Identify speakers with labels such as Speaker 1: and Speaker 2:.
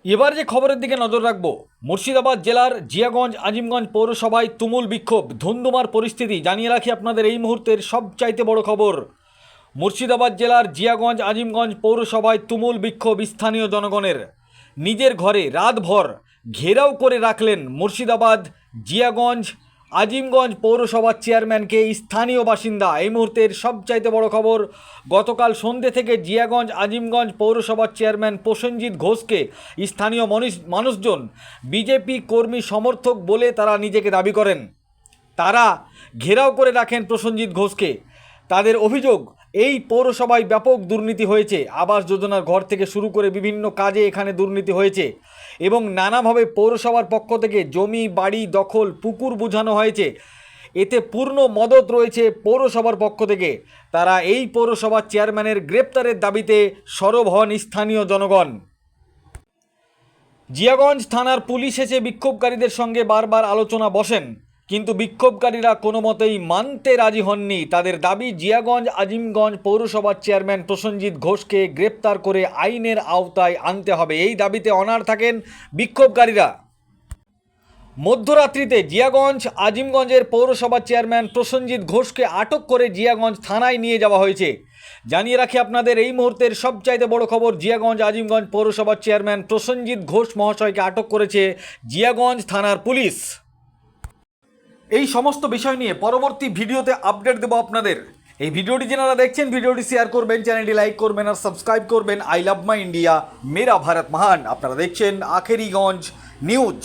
Speaker 1: এবার যে খবরের দিকে নজর রাখবো, মুর্শিদাবাদ জেলার জিয়াগঞ্জ আজিমগঞ্জ পৌরসভায় তুমুল বিক্ষোভ, ধুন্ধুমার পরিস্থিতি। জানিয়ে রাখি আপনাদের এই মুহূর্তের সবচাইতে বড় খবর, মুর্শিদাবাদ জেলার জিয়াগঞ্জ আজিমগঞ্জ পৌরসভায় তুমুল বিক্ষোভ স্থানীয় জনগণের। নিজের ঘরে রাতভর ঘেরাও করে রাখলেন মুর্শিদাবাদ জিয়াগঞ্জ আজিমগঞ্জ পৌরসভার চেয়ারম্যানকে স্থানীয় বাসিন্দা। এই মুহূর্তের সবচাইতে বড় খবর, গতকাল সন্ধ্যে থেকে জিয়াগঞ্জ আজিমগঞ্জ পৌরসভার চেয়ারম্যান প্রসেনজিৎ ঘোষকে স্থানীয় মানুষজন বিজেপি কর্মী সমর্থক বলে তারা নিজেকে দাবি করেন। তারা ঘেরাও করে রাখেন প্রসেনজিৎ ঘোষকে। তাদের অভিযোগ, এই পৌরসভায় ব্যাপক দুর্নীতি হয়েছে। আবাস যোজনার ঘর থেকে শুরু করে বিভিন্ন কাজে এখানে দুর্নীতি হয়েছে এবং নানাভাবে পৌরসভার পক্ষ থেকে জমি বাড়ি দখল পুকুর বুঝানো হয়েছে। এতে পূর্ণ মদত রয়েছে পৌরসভার পক্ষ থেকে। তারা এই পৌরসভার চেয়ারম্যানের গ্রেপ্তারের দাবিতে সরব হন স্থানীয় জনগণ। জিয়াগঞ্জ থানার পুলিশ এসে বিক্ষোভকারীদের সঙ্গে বারবার আলোচনা বসেন, কিন্তু বিক্ষোভকারীরা কোনো মতেই মানতে রাজি হননি। তাদের দাবি, জিয়াগঞ্জ আজিমগঞ্জ পৌরসভার চেয়ারম্যান প্রসেনজিৎ ঘোষকে গ্রেপ্তার করে আইনের আওতায় আনতে হবে। এই দাবিতে অনড় থাকেন বিক্ষোভকারীরা। মধ্যরাত্রিতে জিয়াগঞ্জ আজিমগঞ্জের পৌরসভার চেয়ারম্যান প্রসেনজিৎ ঘোষকে আটক করে জিয়াগঞ্জ থানায় নিয়ে যাওয়া হয়েছে। জানিয়ে রাখি আপনাদের এই মুহূর্তের সবচাইতে বড় খবর, জিয়াগঞ্জ আজিমগঞ্জ পৌরসভার চেয়ারম্যান প্রসেনজিৎ ঘোষ মহাশয়কে আটক করেছে জিয়াগঞ্জ থানার পুলিশ। এই সমস্ত বিষয় নিয়ে পরবর্তী ভিডিওতে আপডেট দেবো আপনাদের। এই ভিডিওটি যারা দেখছেন, ভিডিওটি শেয়ার করবেন, চ্যানেলটি লাইক করবেন আর সাবস্ক্রাইব করবেন। আই লাভ মাই ইন্ডিয়া, মেরা ভারত মহান। আপনারা দেখছেন আখেরিগঞ্জ নিউজ।